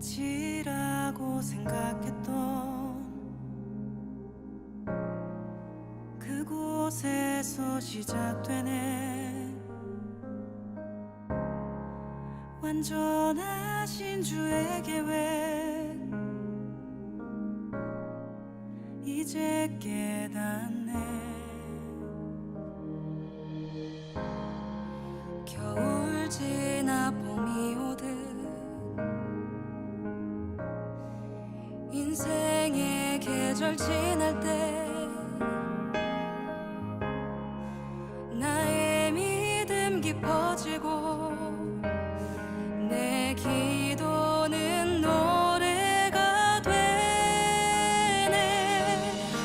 끝이라고 생각했던 그곳에서 시작되네. 완전하신 주의 계획 이제 깨닫네. 겨울 지나 봄이 오듯 인생의 계절 지날 때 나의 믿음 깊어지고 내 기도는 노래가 되네.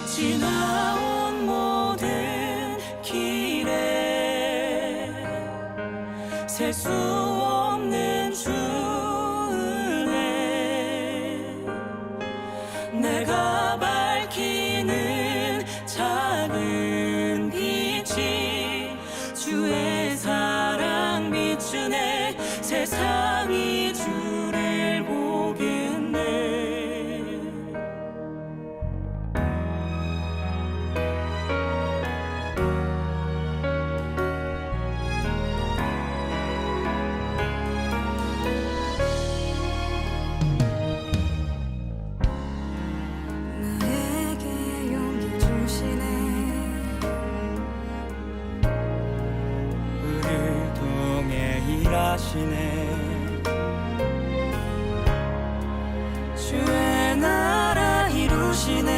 지나온 모든 길에 셀 수 없는 주 은혜, 내가 밝히는 작은 빛이 주의 사랑 비추네. 세상이 주를 보겠네. 나에게 용기 주시네. 우리를 통해 일하시네. 주의 나라 이루시네.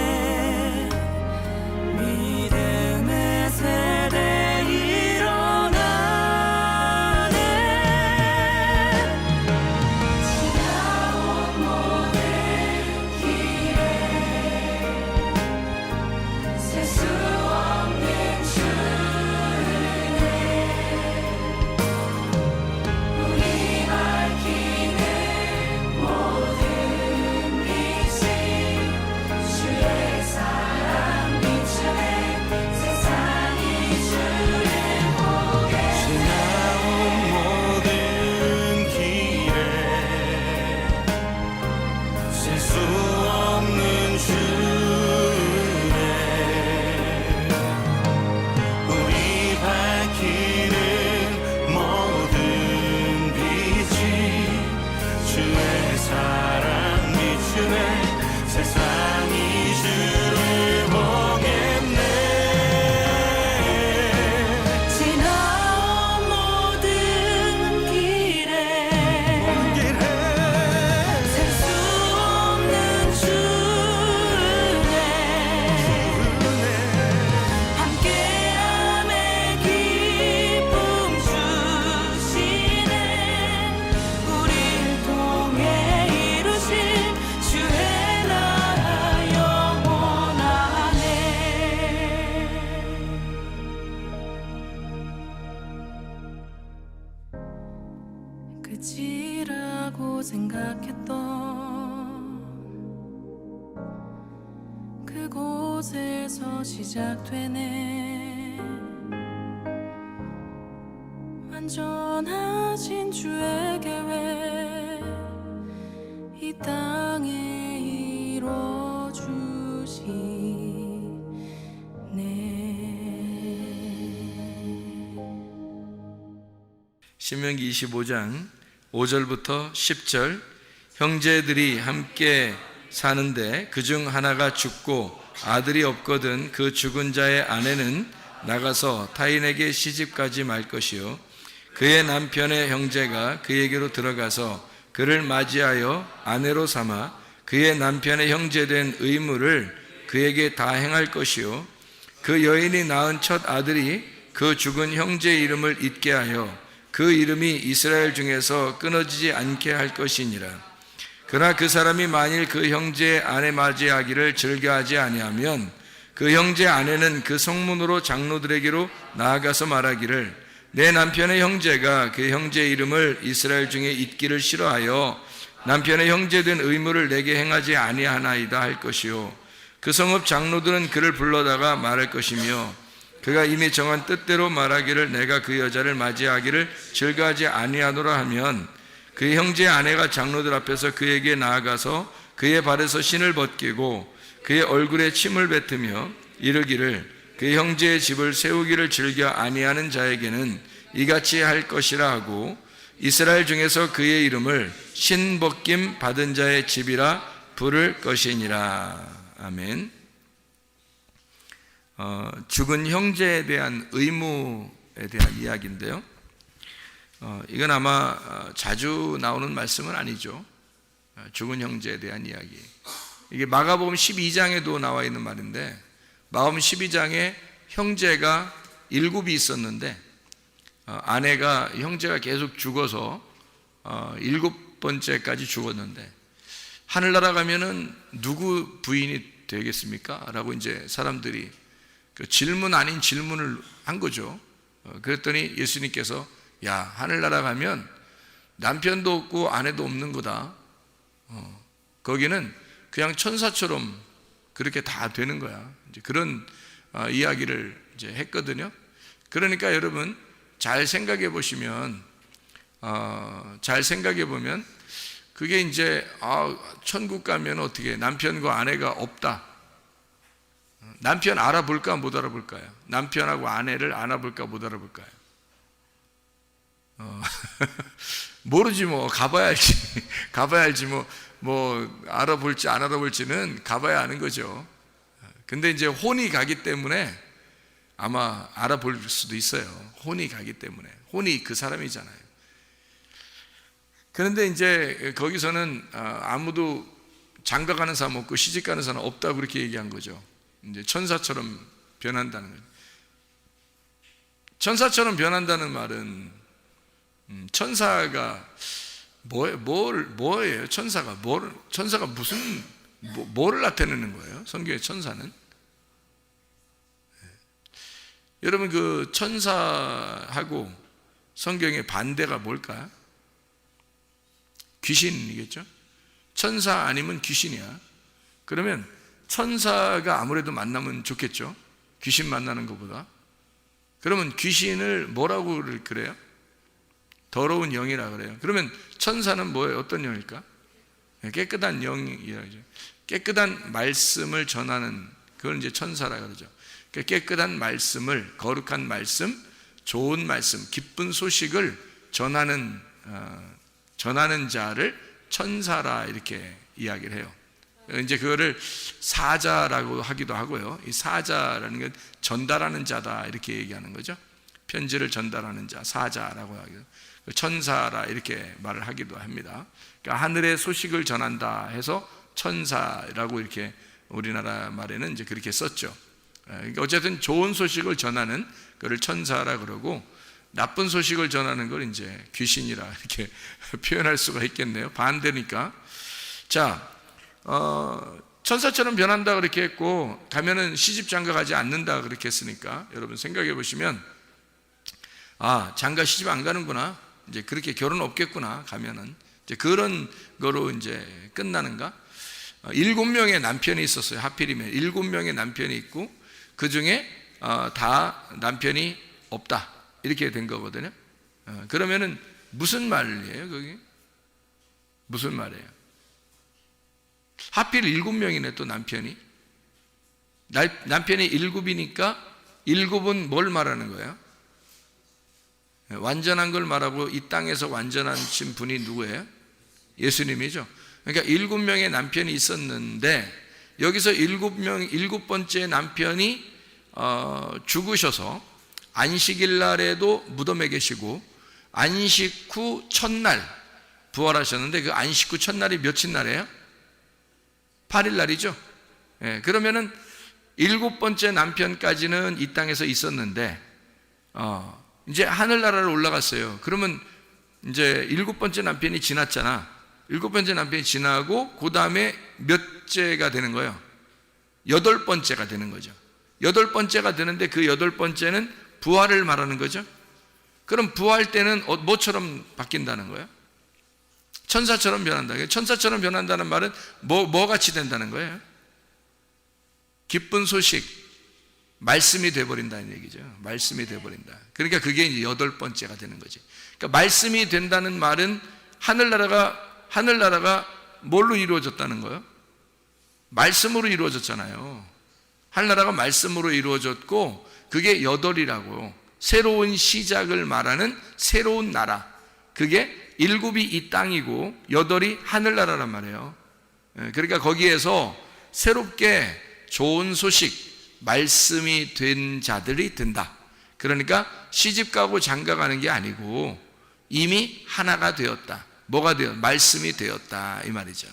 믿음의 세대 일어나네. 지나온 모든 길에 셀 수 없는 주 은혜, 우리 밝히는 모든 빛이 주의 사랑 비추네. 세상이 주를 보게. 지나온 모든 길에 셀 수 없는 주 은혜, 우리 밝히는 모든 빛이 주의 사랑 비추네. 세상이 주를 보겠네. 지나온 모든 길에 셀 수 없는 주 은혜, 함께함의 기쁨 주시네. 우릴 통해 이루신 주의 나라 영원하네. 끝이라고 생각했던 그곳에서 시작되네. 완전하신 주의 계획 이 땅에 이뤄주시네. 신명기 25장 5절부터 10절. 형제들이 함께 사는데 그중 하나가 죽고 아들이 없거든 그 죽은 자의 아내는 나가서 타인에게 시집가지 말 것이요, 그의 남편의 형제가 그에게로 들어가서 그를 맞이하여 아내로 삼아 그의 남편의 형제된 의무를 그에게 다 행할 것이요, 그 여인이 낳은 첫 아들이 그 죽은 형제의 이름을 잊게 하여 그 이름이 이스라엘 중에서 끊어지지 않게 할 것이니라. 그러나 그 사람이 만일 그 형제의 아내 맞이하기를 즐겨하지 아니하면 그 형제 아내는 그 성문으로 장로들에게로 나아가서 말하기를, 내 남편의 형제가 그 형제의 이름을 이스라엘 중에 잊기를 싫어하여 남편의 형제된 의무를 내게 행하지 아니하나이다 할 것이요, 그 성읍 장로들은 그를 불러다가 말할 것이며 그가 이미 정한 뜻대로 말하기를 내가 그 여자를 맞이하기를 즐거워하지 아니하노라 하면 그의 형제의 아내가 장로들 앞에서 그에게 나아가서 그의 발에서 신을 벗기고 그의 얼굴에 침을 뱉으며 이르기를 그의 형제의 집을 세우기를 즐겨 아니하는 자에게는 이같이 할 것이라 하고 이스라엘 중에서 그의 이름을 신벗김 받은 자의 집이라 부를 것이니라. 아멘. 죽은 형제에 대한 의무에 대한 이야기인데요. 이건 아마 자주 나오는 말씀은 아니죠. 죽은 형제에 대한 이야기. 이게 마가복음 12장에도 나와 있는 말인데, 마가복음 12장에 형제가 7이 있었는데 아내가 형제가 계속 죽어서 7번째까지 죽었는데 하늘나라 가면은 누구 부인이 되겠습니까? 라고 이제 사람들이 그 질문 아닌 질문을 한 거죠. 그랬더니 예수님께서 야, 하늘나라 가면 남편도 없고 아내도 없는 거다. 거기는 그냥 천사처럼 그렇게 다 되는 거야. 이제 그런 이야기를 이제 했거든요. 그러니까 여러분 잘 생각해 보시면, 그게 이제 천국 가면 어떻게 남편과 아내가 없다. 남편 알아볼까 못 알아볼까요? 남편하고 아내를 알아볼까 못 알아볼까요? 모르지 뭐. 가봐야 알지 뭐 알아볼지 안 알아볼지는 가봐야 아는 거죠. 근데 이제 혼이 가기 때문에 아마 알아볼 수도 있어요. 혼이 가기 때문에. 혼이 그 사람이잖아요. 그런데 이제 거기서는 아무도 장가가는 사람 없고 시집가는 사람 없다고 그렇게 얘기한 거죠. 이제 천사처럼 변한다는 거죠. 천사처럼 변한다는 말은 천사가 뭐예요? 천사가 무슨 뭐를 나타내는 거예요? 성경의 천사는? 여러분 그 천사하고 성경의 반대가 뭘까요? 귀신이겠죠? 천사 아니면 귀신이야. 그러면 천사가 아무래도 만나면 좋겠죠? 귀신 만나는 것보다. 그러면 귀신을 뭐라고 그래요? 더러운 영이라 그래요. 그러면 천사는 뭐예요? 어떤 영일까? 깨끗한 영이라죠. 깨끗한 말씀을 전하는, 그걸 이제 천사라 그러죠. 깨끗한 말씀을, 거룩한 말씀, 좋은 말씀, 기쁜 소식을 전하는 자를 천사라 이렇게 이야기를 해요. 이제 그거를 사자라고 하기도 하고요. 이 사자라는 건 전달하는 자다 이렇게 얘기하는 거죠. 편지를 전달하는 자, 사자라고 하기도, 천사라 이렇게 말을 하기도 합니다. 그러니까 하늘의 소식을 전한다 해서 천사라고 이렇게 우리나라 말에는 이제 그렇게 썼죠. 그러니까 어쨌든 좋은 소식을 전하는 그를 천사라 그러고, 나쁜 소식을 전하는 걸 이제 귀신이라 이렇게 표현할 수가 있겠네요. 반대니까. 자, 천사처럼 변한다 그렇게 했고, 가면은 시집 장가 가지 않는다 그렇게 했으니까 여러분 생각해 보시면, 장가 시집 안 가는구나, 이제 그렇게 결혼 없겠구나, 가면은 이제 그런 거로 이제 끝나는가? 7명의 남편이 있었어요. 하필이면 7명의 남편이 있고 그 중에 다 남편이 없다 이렇게 된 거거든요. 그러면은 무슨 말이에요? 거기 무슨 말이에요? 하필 7명이네 또 남편이. 남편이 7이니까 7은 뭘 말하는 거예요? 완전한 걸 말하고, 이 땅에서 완전하신 분이 누구예요? 예수님이죠. 그러니까 7명의 남편이 있었는데 여기서 7번째 남편이 죽으셔서 안식일 날에도 무덤에 계시고 안식 후 첫날 부활하셨는데, 그 안식 후 첫날이 며칠 날이에요? 8일 날이죠. 그러면은 7번째 남편까지는 이 땅에서 있었는데 이제 하늘나라로 올라갔어요. 그러면 이제 7번째 남편이 지났잖아. 7번째 남편이 지나고 그 다음에 몇째가 되는 거예요? 8번째가 되는 거죠. 8번째가 되는데 그 8번째는 부활을 말하는 거죠. 그럼 부활 때는 뭐처럼 바뀐다는 거예요? 천사처럼 변한다. 천사처럼 변한다는 말은 뭐 같이 된다는 거예요? 기쁜 소식, 말씀이 되어버린다는 얘기죠. 말씀이 되어버린다. 그러니까 그게 이제 8번째가 되는 거지. 그러니까 말씀이 된다는 말은 하늘나라가 뭘로 이루어졌다는 거예요? 말씀으로 이루어졌잖아요. 하늘나라가 말씀으로 이루어졌고 그게 여덟이라고, 새로운 시작을 말하는 새로운 나라, 그게 일곱이 이 땅이고 여덟이 하늘나라란 말이에요. 그러니까 거기에서 새롭게 좋은 소식, 말씀이 된 자들이 든다. 그러니까 시집가고 장가가는 게 아니고 이미 하나가 되었다. 뭐가 되었다? 말씀이 되었다, 이 말이죠.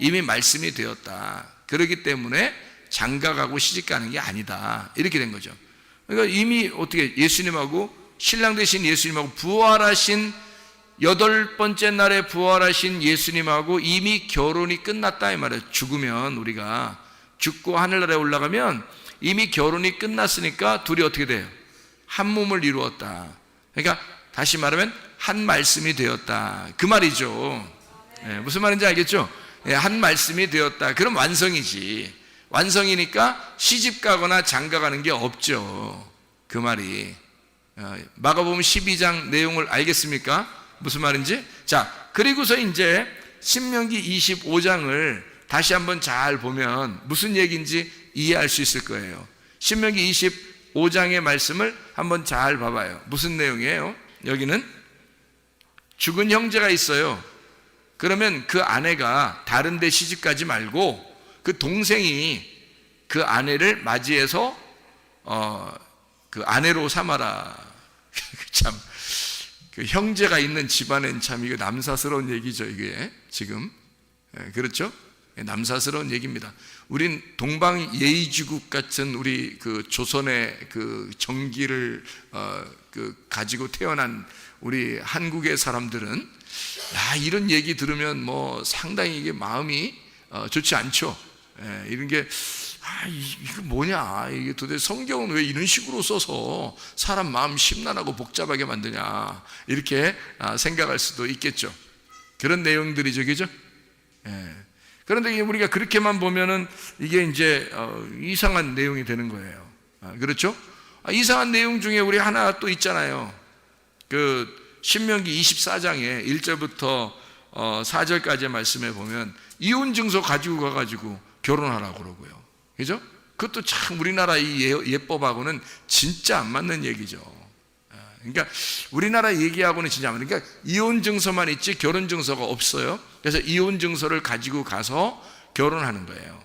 이미 말씀이 되었다. 그렇기 때문에 장가가고 시집가는 게 아니다, 이렇게 된 거죠. 그러니까 이미 어떻게 예수님하고, 신랑 되신 예수님하고, 부활하신 여덟 번째 날에 부활하신 예수님하고 이미 결혼이 끝났다, 이 말이에요. 죽으면, 우리가 죽고 하늘나라에 올라가면 이미 결혼이 끝났으니까 둘이 어떻게 돼요? 한 몸을 이루었다. 그러니까 다시 말하면 한 말씀이 되었다, 그 말이죠. 무슨 말인지 알겠죠? 한 말씀이 되었다. 그럼 완성이지. 완성이니까 시집가거나 장가가는 게 없죠, 그 말이. 마가복음 12장 내용을 알겠습니까? 무슨 말인지? 자, 그리고서 이제 신명기 25장을 다시 한번 잘 보면 무슨 얘기인지 이해할 수 있을 거예요. 신명기 25장의 말씀을 한번 잘 봐봐요. 무슨 내용이에요? 여기는 죽은 형제가 있어요. 그러면 그 아내가 다른 데 시집가지 말고 그 동생이 그 아내를 맞이해서 그 아내로 삼아라. 참, 그 형제가 있는 집안엔 참 이거 남사스러운 얘기죠, 이게 지금. 그렇죠? 남사스러운 얘기입니다. 우린 동방 예의지국 같은 우리 그 조선의 그 정기를 그 가지고 태어난 우리 한국의 사람들은 이런 얘기 들으면 뭐 상당히 이게 마음이 좋지 않죠. 이런 게 이거 뭐냐, 이게 도대체 성경은 왜 이런 식으로 써서 사람 마음 심란하고 복잡하게 만드냐, 이렇게 생각할 수도 있겠죠. 그런 내용들이죠, 그죠? 그런데 우리가 그렇게만 보면은 이게 이제 이상한 내용이 되는 거예요. 그렇죠? 이상한 내용 중에 우리 하나 또 있잖아요. 그 신명기 24장에 1절부터 4절까지의 말씀에 보면 이혼 증서 가지고 가가지고 결혼하라고 그러고요. 그죠? 그것도 참 우리나라 이 예법하고는 진짜 안 맞는 얘기죠. 그러니까 우리나라 얘기하고는 진짜 안 맞는, 그러니까 이혼 증서만 있지 결혼 증서가 없어요. 그래서 이혼 증서를 가지고 가서 결혼하는 거예요.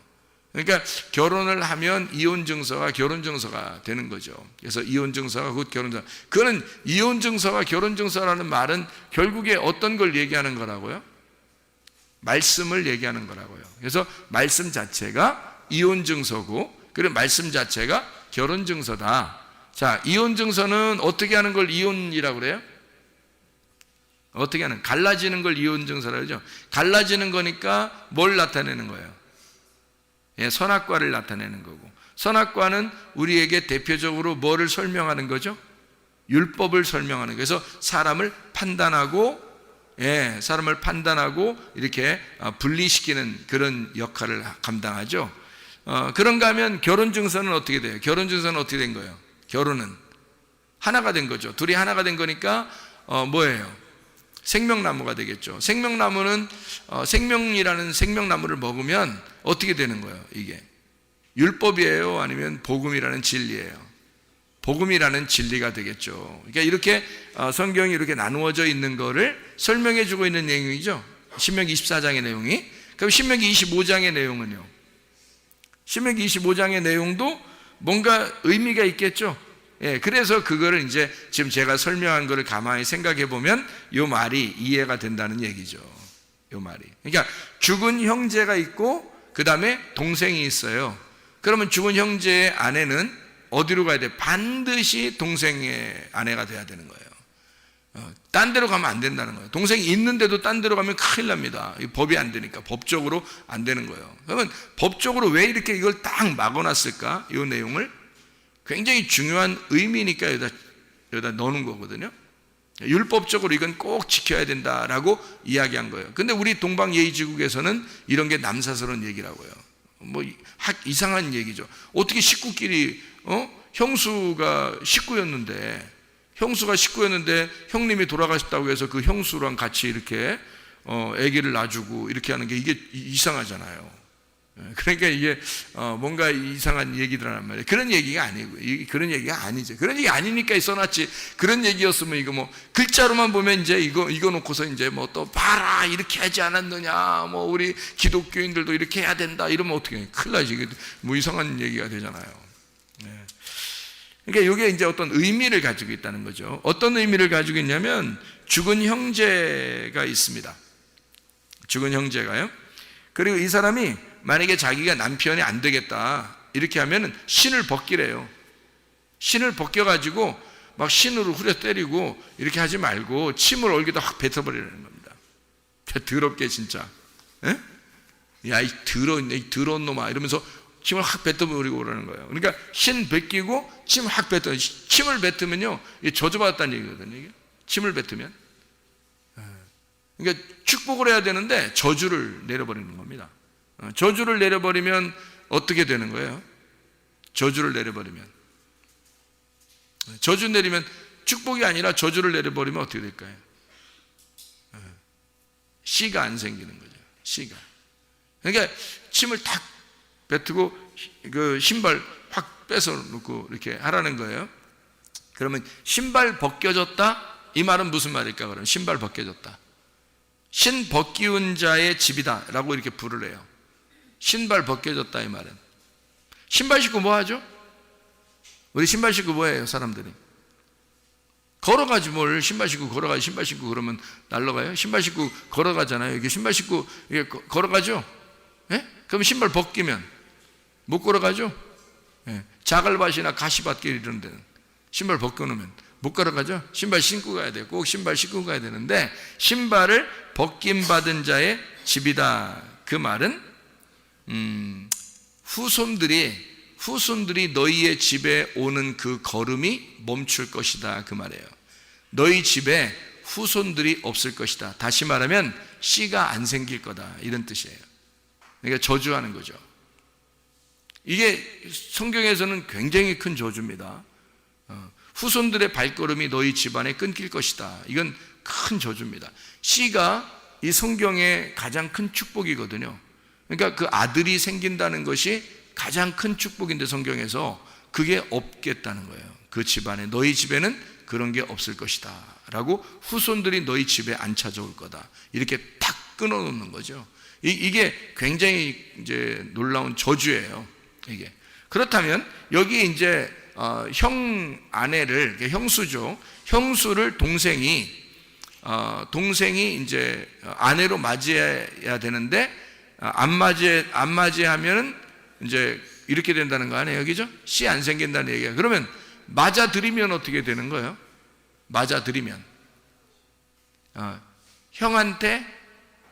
그러니까 결혼을 하면 이혼 증서가 결혼 증서가 되는 거죠. 그래서 이혼 증서가 곧 결혼 증서. 그거는 이혼 증서가 결혼 증서라는 말은 결국에 어떤 걸 얘기하는 거라고요? 말씀을 얘기하는 거라고요. 그래서 말씀 자체가 이혼 증서고, 그리고 말씀 자체가 결혼 증서다. 자, 이혼 증서는 어떻게 하는 걸 이혼이라고 그래요? 어떻게 하는? 갈라지는 걸 이혼 증서라고 그러죠. 갈라지는 거니까 뭘 나타내는 거예요? 선악과를 나타내는 거고, 선악과는 우리에게 대표적으로 뭐를 설명하는 거죠? 율법을 설명하는 거예요. 그래서 사람을 판단하고 이렇게 분리시키는 그런 역할을 감당하죠. 그런가 하면 결혼 증서는 어떻게 돼요? 결혼 증서는 어떻게 된 거예요? 결혼은 하나가 된 거죠. 둘이 하나가 된 거니까 뭐예요? 생명나무가 되겠죠. 생명나무는 생명이라는 생명나무를 먹으면 어떻게 되는 거예요? 이게 율법이에요? 아니면 복음이라는 진리예요? 복음이라는 진리가 되겠죠. 그러니까 이렇게 성경이 이렇게 나누어져 있는 거를 설명해 주고 있는 내용이죠. 신명기 24장의 내용이. 그럼 신명기 25장의 내용은요? 신명기 25장의 내용도 뭔가 의미가 있겠죠. 그래서 그거를 이제 지금 제가 설명한 거를 가만히 생각해 보면 이 말이 이해가 된다는 얘기죠. 이 말이. 그러니까 죽은 형제가 있고 그 다음에 동생이 있어요. 그러면 죽은 형제의 아내는 어디로 가야 돼? 반드시 동생의 아내가 돼야 되는 거예요. 딴 데로 가면 안 된다는 거예요. 동생이 있는데도 딴 데로 가면 큰일 납니다. 법이 안 되니까, 법적으로 안 되는 거예요. 그러면 법적으로 왜 이렇게 이걸 딱 막아놨을까? 이 내용을 굉장히 중요한 의미니까 여기다 넣는 거거든요. 율법적으로 이건 꼭 지켜야 된다라고 이야기한 거예요. 근데 우리 동방예의지국에서는 이런 게 남사스러운 얘기라고요. 뭐 이상한 얘기죠. 어떻게 식구끼리 형수가 식구였는데 형수가 식구였는데 형님이 돌아가셨다고 해서 그 형수랑 같이 이렇게 아기를 놔주고 이렇게 하는 게 이게 이상하잖아요. 그러니까 이게 뭔가 이상한 얘기들란 말이에요. 그런 얘기가 아니고, 그런 얘기가 아니죠. 그런 얘기 아니니까 써놨지. 그런 얘기였으면 이거 뭐 글자로만 보면 이제 이거 놓고서 이제 뭐 또 봐라 이렇게 하지 않았느냐, 뭐 우리 기독교인들도 이렇게 해야 된다 이러면 어떻게 해? 큰일 나지. 이게 뭐 이상한 얘기가 되잖아요. 네. 그러니까 이게 이제 어떤 의미를 가지고 있다는 거죠. 어떤 의미를 가지고 있냐면 죽은 형제가 있습니다. 죽은 형제가요. 그리고 이 사람이 만약에 자기가 남편이 안 되겠다 이렇게 하면 신을 벗기래요. 신을 벗겨가지고 막 신으로 후려 때리고 이렇게 하지 말고 침을 얼굴에다 확 뱉어버리라는 겁니다. 더럽게 진짜. 에? 야, 이 더러운 놈아 이러면서 침을 확 뱉어버리고 그러는 거예요. 그러니까 신 벗기고 침 확 뱉어. 침을 뱉으면요 저주받았다는 얘기거든요. 이게. 침을 뱉으면. 그러니까 축복을 해야 되는데 저주를 내려버리는 겁니다. 저주를 내려버리면 어떻게 되는 거예요? 저주를 내려버리면 저주 내리면 축복이 아니라 저주를 내려버리면 어떻게 될까요? 씨가 안 생기는 거죠. 씨가. 그러니까 침을 탁 뱉고 그 신발 확 뺏어 놓고 이렇게 하라는 거예요. 그러면 신발 벗겨졌다? 이 말은 무슨 말일까? 그러면 신발 벗겨졌다. 신 벗기운 자의 집이다 라고 이렇게 부르래요. 신발 벗겨졌다 이 말은. 신발 신고 뭐 하죠? 우리 신발 신고 뭐 해요 사람들이? 걸어가지 뭘 신발 신고 걸어가지. 신발 신고 그러면 날라가요? 신발 신고 걸어가잖아요. 이게 신발 신고 이게 걸어가죠? 예? 그럼 신발 벗기면 못 걸어가죠? 예. 자갈밭이나 가시밭길 이런 데는 신발 벗겨놓으면 못 걸어가죠? 신발 신고 가야 돼요. 꼭 신발 신고 가야 되는데 신발을 벗김받은 자의 집이다. 그 말은 후손들이 너희의 집에 오는 그 걸음이 멈출 것이다 그 말이에요. 너희 집에 후손들이 없을 것이다. 다시 말하면 씨가 안 생길 거다 이런 뜻이에요. 그러니까 저주하는 거죠. 이게 성경에서는 굉장히 큰 저주입니다. 후손들의 발걸음이 너희 집안에 끊길 것이다. 이건 큰 저주입니다. 씨가 이 성경의 가장 큰 축복이거든요. 그러니까 그 아들이 생긴다는 것이 가장 큰 축복인데 성경에서 그게 없겠다는 거예요. 그 집안에 너희 집에는 그런 게 없을 것이다 라고 후손들이 너희 집에 안 찾아올 거다 이렇게 탁 끊어놓는 거죠. 이게 굉장히 이제 놀라운 저주예요. 이게 그렇다면 여기 이제 형 아내를 형수죠. 형수를 동생이 이제 아내로 맞이해야 되는데 안 맞이하면은 이제 이렇게 된다는 거 아니에요, 그죠? 씨 안 생긴다는 얘기야. 그러면 맞아들이면 어떻게 되는 거예요? 맞아들이면 형한테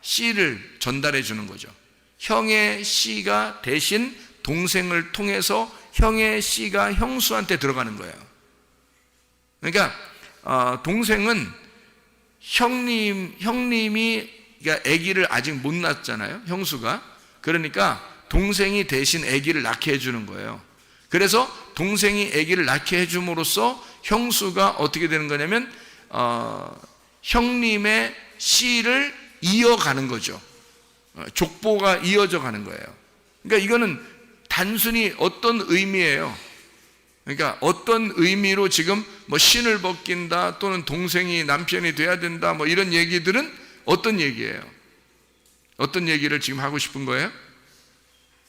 씨를 전달해 주는 거죠. 형의 씨가 대신 동생을 통해서 형의 씨가 형수한테 들어가는 거예요. 그러니까 동생은 형님이 그러니까 아기를 아직 못 낳았잖아요. 형수가. 그러니까 동생이 대신 아기를 낳게 해주는 거예요. 그래서 동생이 아기를 낳게 해줌으로써 형수가 어떻게 되는 거냐면 형님의 씨를 이어가는 거죠. 족보가 이어져 가는 거예요. 그러니까 이거는 단순히 어떤 의미예요? 그러니까 어떤 의미로 지금 뭐 신을 벗긴다 또는 동생이 남편이 돼야 된다 뭐 이런 얘기들은 어떤 얘기예요? 어떤 얘기를 지금 하고 싶은 거예요?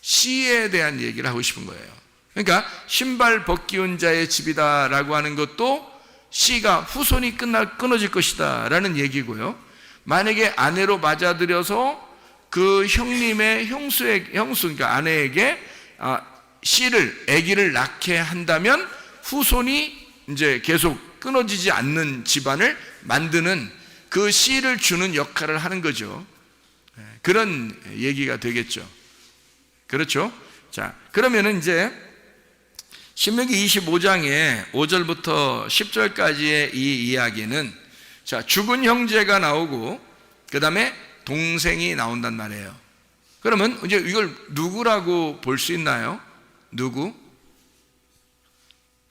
씨에 대한 얘기를 하고 싶은 거예요. 그러니까 신발 벗기운 자의 집이다 라고 하는 것도 씨가 후손이 끊어질 것이다 라는 얘기고요. 만약에 아내로 맞아들여서 그 형님의 형수 그러니까 아내에게 씨를 아기를 낳게 한다면 후손이 이제 계속 끊어지지 않는 집안을 만드는 그 씨를 주는 역할을 하는 거죠. 그런 얘기가 되겠죠. 그렇죠? 자, 그러면은 이제 신명기 25장의 5절부터 10절까지의 이 이야기는 자, 죽은 형제가 나오고 그 다음에 동생이 나온단 말이에요. 그러면 이제 이걸 누구라고 볼 수 있나요? 누구?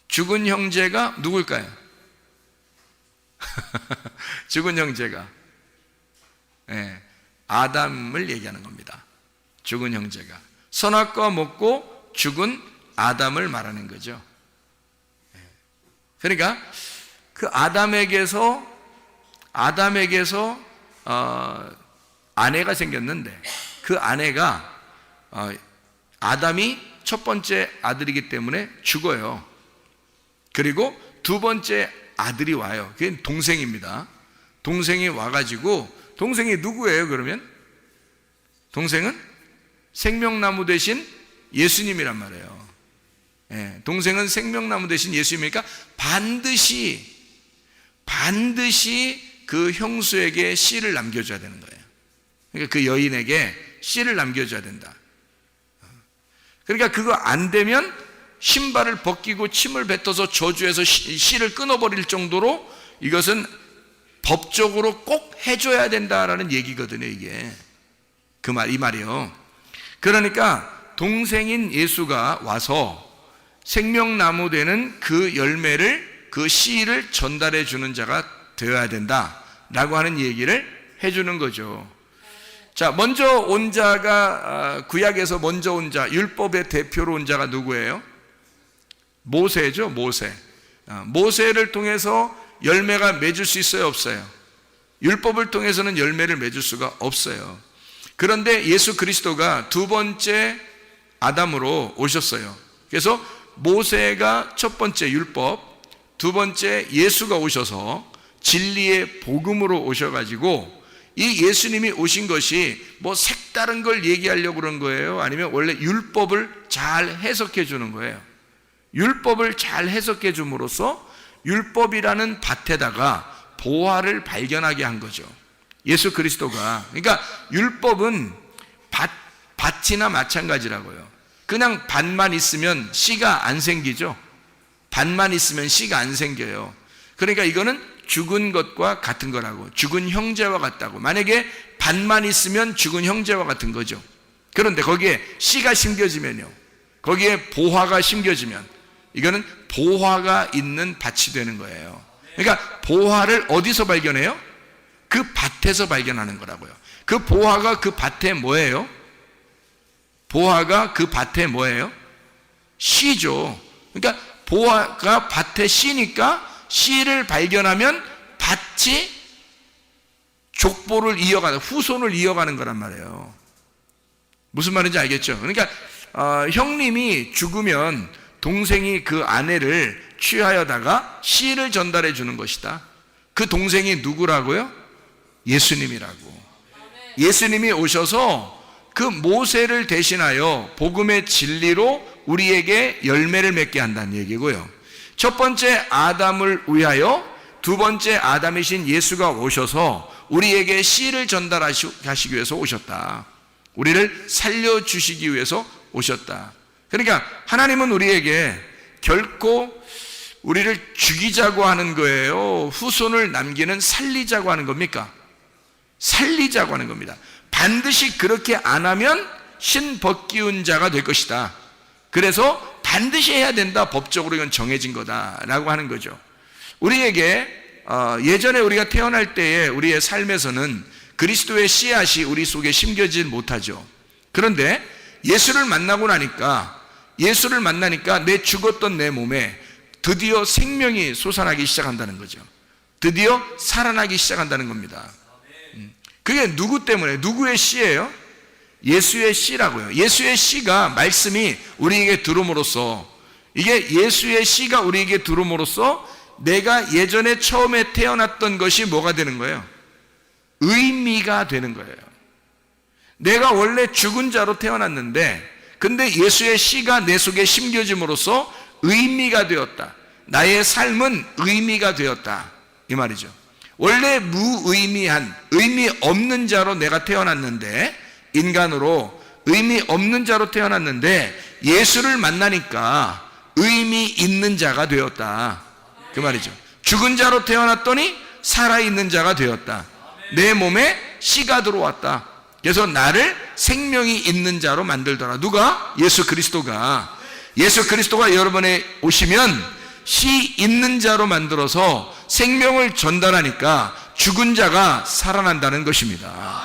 죽은 형제가 누굴까요? 죽은 형제가, 예, 아담을 얘기하는 겁니다. 죽은 형제가 선악과 먹고 죽은 아담을 말하는 거죠. 그러니까 그 아담에게서 아내가 생겼는데, 그 아내가 아담이 첫 번째 아들이기 때문에 죽어요. 그리고 두 번째 아들이 와요. 그게 동생입니다. 동생이 와가지고, 동생이 누구예요 그러면? 동생은 생명나무 대신 예수님이란 말이에요. 예, 동생은 생명나무 대신 예수님이니까 반드시 그 형수에게 씨를 남겨줘야 되는 거예요. 그러니까 그 여인에게 씨를 남겨줘야 된다. 그러니까 그거 안 되면 신발을 벗기고 침을 뱉어서 저주해서 씨를 끊어버릴 정도로 이것은 법적으로 꼭 해줘야 된다라는 얘기거든요. 이게 이 말이요. 그러니까 동생인 예수가 와서 생명나무 되는 그 열매를, 그 씨를 전달해 주는 자가 되어야 된다라고 하는 얘기를 해주는 거죠. 자, 먼저 온 자가, 구약에서 먼저 온 자, 율법의 대표로 온 자가 누구예요? 모세죠. 모세를 통해서 열매가 맺을 수 있어요, 없어요? 율법을 통해서는 열매를 맺을 수가 없어요. 그런데 예수 그리스도가 두 번째 아담으로 오셨어요. 그래서 모세가 첫 번째 율법, 두 번째 예수가 오셔서 진리의 복음으로 오셔가지고, 이 예수님이 오신 것이 뭐 색다른 걸 얘기하려고 그런 거예요? 아니면 원래 율법을 잘 해석해 주는 거예요? 율법을 잘 해석해 줌으로써 율법이라는 밭에다가 보화를 발견하게 한 거죠. 예수 그리스도가. 그러니까 율법은 밭이나 마찬가지라고요. 그냥 밭만 있으면 씨가 안 생기죠. 밭만 있으면 씨가 안 생겨요. 그러니까 이거는 죽은 것과 같은 거라고, 죽은 형제와 같다고. 만약에 밭만 있으면 죽은 형제와 같은 거죠. 그런데 거기에 씨가 심겨지면요, 거기에 보화가 심겨지면 이거는 보화가 있는 밭이 되는 거예요. 그러니까 보화를 어디서 발견해요? 그 밭에서 발견하는 거라고요. 그 보화가 그 밭에 뭐예요? 보화가 그 밭에 뭐예요? 씨죠. 그러니까 보화가 밭에 씨니까 씨를 발견하면 밭이 족보를 이어가는, 후손을 이어가는 거란 말이에요. 무슨 말인지 알겠죠? 그러니까 형님이 죽으면 동생이 그 아내를 취하여다가 씨를 전달해 주는 것이다. 그 동생이 누구라고요? 예수님이라고. 예수님이 오셔서 그 모세를 대신하여 복음의 진리로 우리에게 열매를 맺게 한다는 얘기고요. 첫 번째 아담을 위하여 두 번째 아담이신 예수가 오셔서 우리에게 씨를 전달하시기 위해서 오셨다. 우리를 살려주시기 위해서 오셨다. 그러니까 하나님은 우리에게 결코 우리를 죽이자고 하는 거예요? 후손을 남기는 살리자고 하는 겁니까? 살리자고 하는 겁니다. 반드시 그렇게 안 하면 신벗기운 자가 될 것이다. 그래서 반드시 해야 된다. 법적으로 이건 정해진 거다라고 하는 거죠. 우리에게 예전에 우리가 태어날 때에 우리의 삶에서는 그리스도의 씨앗이 우리 속에 심겨지지 못하죠. 그런데 예수를 만나니까 내 죽었던 내 몸에 드디어 생명이 솟아나기 시작한다는 거죠. 드디어 살아나기 시작한다는 겁니다. 그게 누구 때문에, 누구의 씨예요? 예수의 씨라고요. 예수의 씨가, 말씀이 우리에게 들어옴으로써, 이게 예수의 씨가 우리에게 들어옴으로써 내가 예전에 처음에 태어났던 것이 뭐가 되는 거예요? 의미가 되는 거예요. 내가 원래 죽은 자로 태어났는데, 근데 예수의 씨가 내 속에 심겨짐으로써 의미가 되었다. 나의 삶은 의미가 되었다. 이 말이죠. 원래 무의미한, 의미 없는 자로 내가 태어났는데, 인간으로 의미 없는 자로 태어났는데 예수를 만나니까 의미 있는 자가 되었다. 그 말이죠. 죽은 자로 태어났더니 살아있는 자가 되었다. 내 몸에 씨가 들어왔다. 그래서 나를 생명이 있는 자로 만들더라. 누가? 예수 그리스도가. 예수 그리스도가 여러분에 오시면 씨 있는 자로 만들어서 생명을 전달하니까 죽은 자가 살아난다는 것입니다.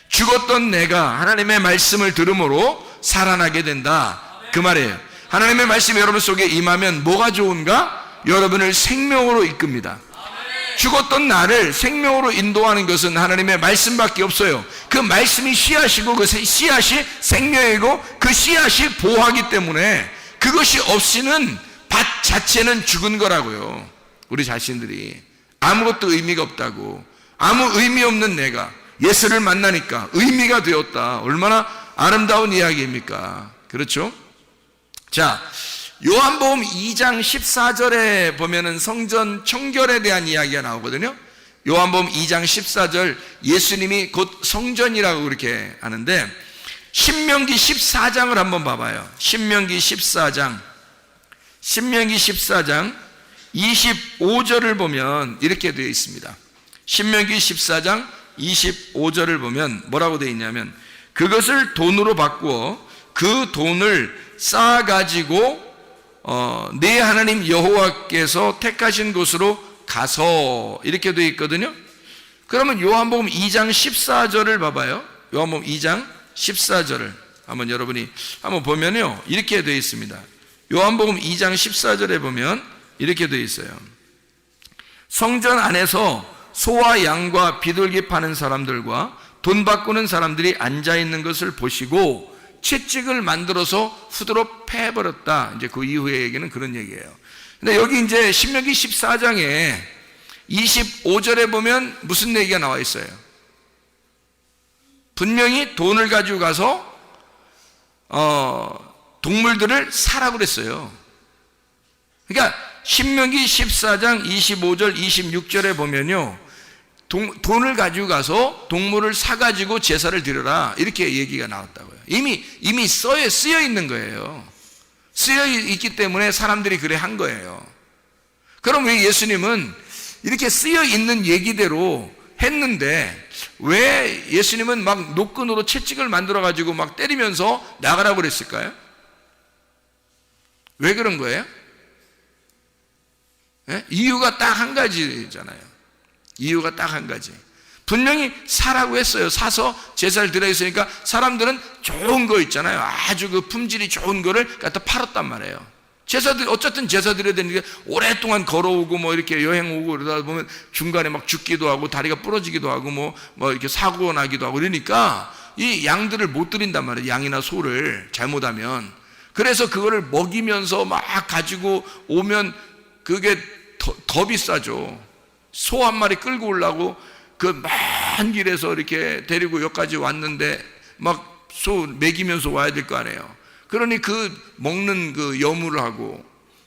죽었던 내가 하나님의 말씀을 들음으로 살아나게 된다, 그 말이에요. 하나님의 말씀이 여러분 속에 임하면 뭐가 좋은가? 여러분을 생명으로 이끕니다. 죽었던 나를 생명으로 인도하는 것은 하나님의 말씀밖에 없어요. 그 말씀이 씨앗이고 그 씨앗이 생명이고 그 씨앗이 보호하기 때문에 그것이 없이는 밭 자체는 죽은 거라고요. 우리 자신들이 아무것도 의미가 없다고, 아무 의미 없는 내가 예수를 만나니까 의미가 되었다. 얼마나 아름다운 이야기입니까? 그렇죠? 자, 요한복음 2장 14절에 보면은 성전 청결에 대한 이야기가 나오거든요. 요한복음 2장 14절, 예수님이 곧 성전이라고 그렇게 하는데, 신명기 14장을 한번 봐봐요. 신명기 14장 25절을 보면 이렇게 되어 있습니다. 신명기 14장 25절을 보면 뭐라고 되어 있냐면, 그것을 돈으로 바꾸어 그 돈을 쌓아가지고 내 하나님 여호와께서 택하신 곳으로 가서, 이렇게 되어 있거든요. 그러면 요한복음 2장 14절을 봐봐요. 요한복음 2장 14절을 한번 여러분이 한번 보면요, 이렇게 되어 있습니다. 요한복음 2장 14절에 보면 이렇게 되어 있어요. 성전 안에서 소와 양과 비둘기 파는 사람들과 돈 바꾸는 사람들이 앉아있는 것을 보시고 채찍을 만들어서 후드로 패버렸다. 이제 그 이후의 얘기는 그런 얘기예요. 근데 여기 이제 신명기 14장에 25절에 보면 무슨 얘기가 나와 있어요? 분명히 돈을 가지고 가서 동물들을 사라고 그랬어요. 그러니까 신명기 14장 25절 26절에 보면요, 돈을 가지고 가서 동물을 사가지고 제사를 드려라, 이렇게 얘기가 나왔다고요. 이미 쓰여 있는 거예요. 쓰여 있기 때문에 사람들이 그래 한 거예요. 그럼 왜 예수님은 이렇게 쓰여 있는 얘기대로 했는데 왜 예수님은 막 노끈으로 채찍을 만들어 가지고 막 때리면서 나가라고 그랬을까요? 왜 그런 거예요? 예? 이유가 딱 한 가지잖아요. 이유가 딱 한 가지. 분명히 사라고 했어요. 사서 제사를 드려 있으니까 사람들은 좋은 거 있잖아요. 아주 그 품질이 좋은 거를 갖다 팔았단 말이에요. 어쨌든 제사 드려야 되는데 오랫동안 걸어오고 뭐 이렇게 여행 오고 그러다 보면 중간에 막 죽기도 하고 다리가 부러지기도 하고 뭐 이렇게 사고 나기도 하고 그러니까 이 양들을 못 드린단 말이에요. 양이나 소를 잘못하면. 그래서 그거를 먹이면서 막 가지고 오면 그게 더 비싸죠. 소 한 마리 끌고 오려고 그 먼 길에서 이렇게 데리고 여기까지 왔는데 막 소 먹이면서 와야 될 거 아니에요. 그러니 그 먹는 그 여물을 하고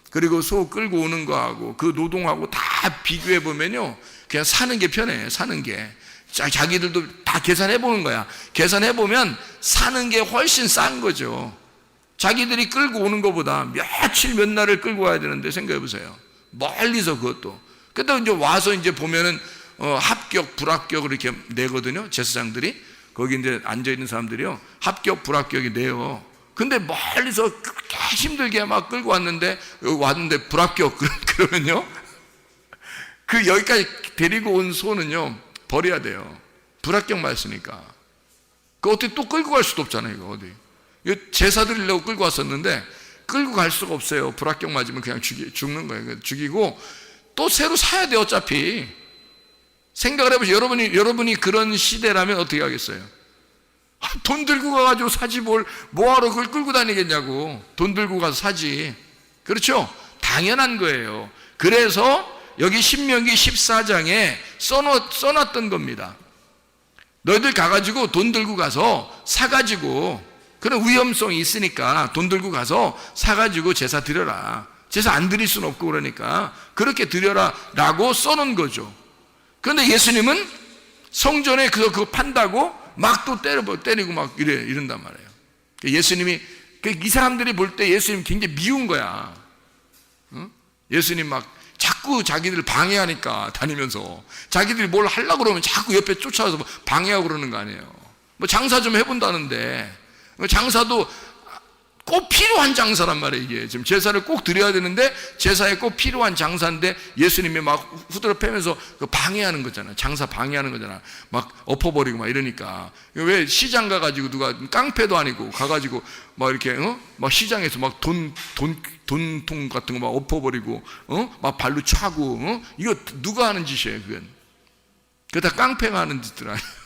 그리고 소 끌고 오는 거 하고 그 노동하고 다 비교해 보면요, 그냥 사는 게 편해. 사는 게 자기들도 다 계산해 보는 거야. 계산해 보면 사는 게 훨씬 싼 거죠. 자기들이 끌고 오는 것보다 며칠 몇 날을 끌고 와야 되는데 생각해 보세요. 멀리서 그것도. 근데 이제 와서 이제 보면은 합격, 불합격을 이렇게 내거든요. 제사장들이. 거기 이제 앉아있는 사람들이요, 합격, 불합격이 내요. 근데 멀리서 그렇게 힘들게 막 끌고 왔는데, 여기 왔는데 불합격, 그러면요, 그 여기까지 데리고 온 소는요, 버려야 돼요. 불합격 맞으니까. 그 어떻게 또 끌고 갈 수도 없잖아요, 이거 어디. 이거 제사 드리려고 끌고 왔었는데, 끌고 갈 수가 없어요. 불합격 맞으면 그냥 죽는 거예요. 죽이고, 또 새로 사야 돼요, 어차피. 생각을 해보세요. 여러분이 그런 시대라면 어떻게 하겠어요? 돈 들고 가가지고 사지 뭐하러 그걸 끌고 다니겠냐고. 돈 들고 가서 사지. 그렇죠? 당연한 거예요. 그래서 여기 신명기 14장에 써놨던 겁니다. 너희들 가가지고 돈 들고 가서 사가지고, 그런 위험성이 있으니까 돈 들고 가서 사가지고 제사 드려라. 제사 안 드릴 수는 없고 그러니까 그렇게 드려라 라고 써놓은 거죠. 그런데 예수님은 성전에 그거 판다고 막 또 때리고 막 이런단 말이에요. 예수님이, 이 사람들이 볼 때 예수님 굉장히 미운 거야. 응? 예수님 막 자꾸 자기들 방해하니까 다니면서 자기들이 뭘 하려고 그러면 자꾸 옆에 쫓아와서 방해하고 그러는 거 아니에요. 뭐 장사 좀 해본다는데 장사도 꼭 필요한 장사란 말이에요. 이게 지금 제사를 꼭 드려야 되는데 제사에 꼭 필요한 장사인데 예수님이 막 후드려 패면서 방해하는 거잖아요. 장사 방해하는 거잖아. 막 엎어버리고 막 이러니까. 왜 시장 가가지고 누가 깡패도 아니고 가가지고 막 이렇게 막 시장에서 막 돈통 같은 거 막 엎어버리고 막 발로 차고 이거 누가 하는 짓이에요? 그건 다 깡패가 하는 짓들 아니에요.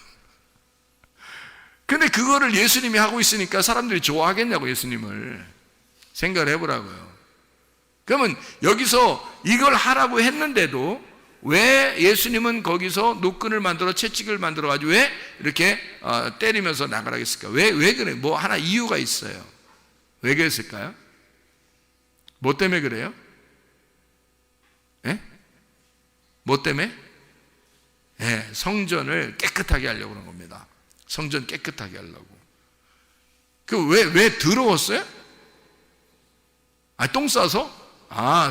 근데 그거를 예수님이 하고 있으니까 사람들이 좋아하겠냐고. 예수님을 생각을 해보라고요. 그러면 여기서 이걸 하라고 했는데도 왜 예수님은 거기서 노끈을 만들어 채찍을 만들어 가지고 왜 이렇게 때리면서 나가라 했을까? 왜 그래? 뭐 하나 이유가 있어요. 왜 그랬을까요? 뭐 때문에 그래요? 예? 뭐 때문에? 예, 성전을 깨끗하게 하려고 그런 겁니다. 성전 깨끗하게 하려고. 왜 더러웠어요? 똥 싸서?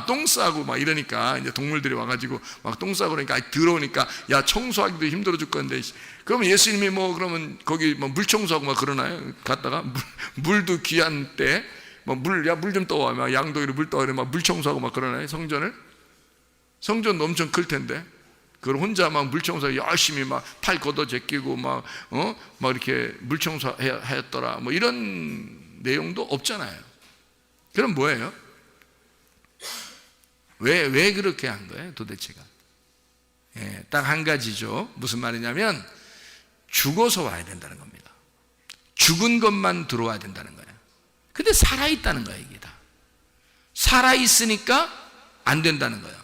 똥 싸고 막 이러니까 이제 동물들이 와가지고 막 똥 싸고 그러니까 더러우니까 야, 청소하기도 힘들어 죽 건데. 그러면 예수님이 뭐 그러면 거기 뭐 물 청소하고 막 그러나요? 갔다가 물도 귀한 때 막 물 좀 떠와. 막 양동이로 물 떠와. 막 물 청소하고 막 그러나요? 성전을? 성전도 엄청 클 텐데. 그걸 혼자 막 물청소 열심히 막 팔 걷어 제끼고 막 이렇게 물청소 하였더라. 뭐 이런 내용도 없잖아요. 그럼 뭐예요? 왜 그렇게 한 거예요? 도대체가? 예, 딱 한 가지죠. 무슨 말이냐면 죽어서 와야 된다는 겁니다. 죽은 것만 들어와야 된다는 거예요. 근데 살아있다는 거예요, 이게 다. 살아있으니까 안 된다는 거예요.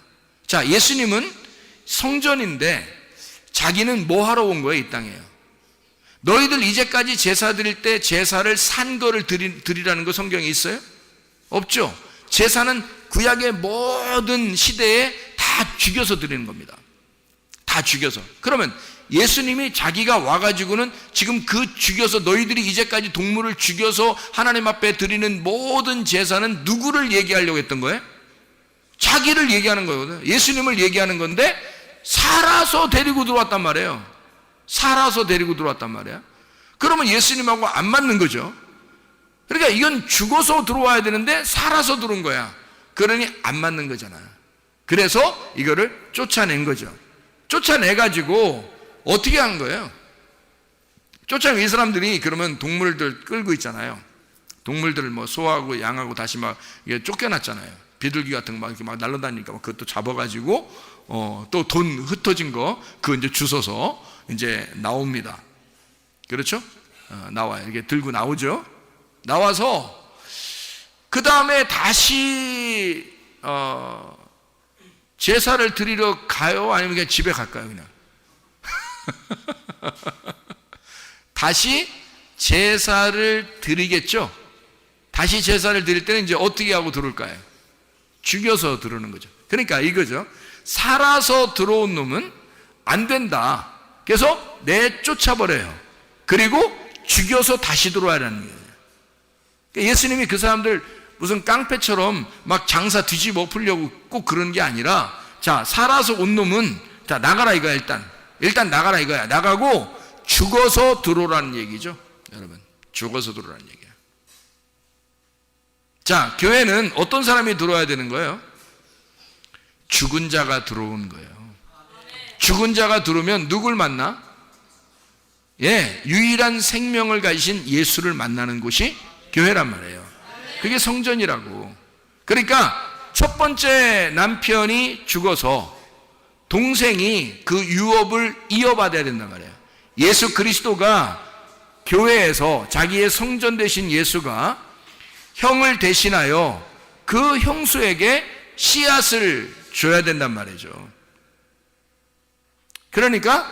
자, 예수님은 성전인데 자기는 뭐 하러 온 거예요? 이 땅에요. 너희들 이제까지 제사 드릴 때 제사를 산 거를 드리라는 거 성경에 있어요? 없죠. 제사는 구약의 모든 시대에 다 죽여서 드리는 겁니다. 다 죽여서. 그러면 예수님이 자기가 와가지고는 지금 그 죽여서 너희들이 이제까지 동물을 죽여서 하나님 앞에 드리는 모든 제사는 누구를 얘기하려고 했던 거예요? 자기를 얘기하는 거거든요. 예수님을 얘기하는 건데 살아서 데리고 들어왔단 말이에요. 살아서 데리고 들어왔단 말이에요. 그러면 예수님하고 안 맞는 거죠. 그러니까 이건 죽어서 들어와야 되는데 살아서 들어온 거야. 그러니 안 맞는 거잖아요. 그래서 이거를 쫓아낸 거죠. 쫓아내가지고 어떻게 한 거예요? 쫓아낸 이 사람들이 그러면 동물들 끌고 있잖아요. 동물들을 뭐 소하고 양하고 다시 막 쫓겨났잖아요. 비둘기 같은 거 막 이렇게 막 날아다니니까 그것도 잡아가지고 또 돈 흩어진 거 그거 이제 주워서 이제 나옵니다. 그렇죠? 나와요. 이렇게 들고 나오죠. 나와서 그 다음에 다시 제사를 드리러 가요? 아니면 그냥 집에 갈까요? 그냥 다시 제사를 드리겠죠. 다시 제사를 드릴 때는 이제 어떻게 하고 들어올까요? 죽여서 들어오는 거죠. 그러니까 이거죠. 살아서 들어온 놈은 안 된다. 그래서 내쫓아버려요. 그리고 죽여서 다시 들어와라는 거예요. 그러니까 예수님이 그 사람들 무슨 깡패처럼 막 장사 뒤집어 엎으려고 꼭 그런 게 아니라, 자, 살아서 온 놈은 자, 나가라 이거야. 일단 나가라 이거야. 나가고 죽어서 들어오라는 얘기죠. 여러분, 죽어서 들어오라는 얘기야. 자, 교회는 어떤 사람이 들어와야 되는 거예요? 죽은 자가 들어온 거예요. 죽은 자가 들어오면 누굴 만나? 예, 유일한 생명을 가지신 예수를 만나는 곳이 교회란 말이에요. 그게 성전이라고. 그러니까 첫 번째 남편이 죽어서 동생이 그 유업을 이어받아야 된단 말이에요. 예수 그리스도가 교회에서 자기의 성전 되신 예수가 형을 대신하여 그 형수에게 씨앗을 줘야 된단 말이죠. 그러니까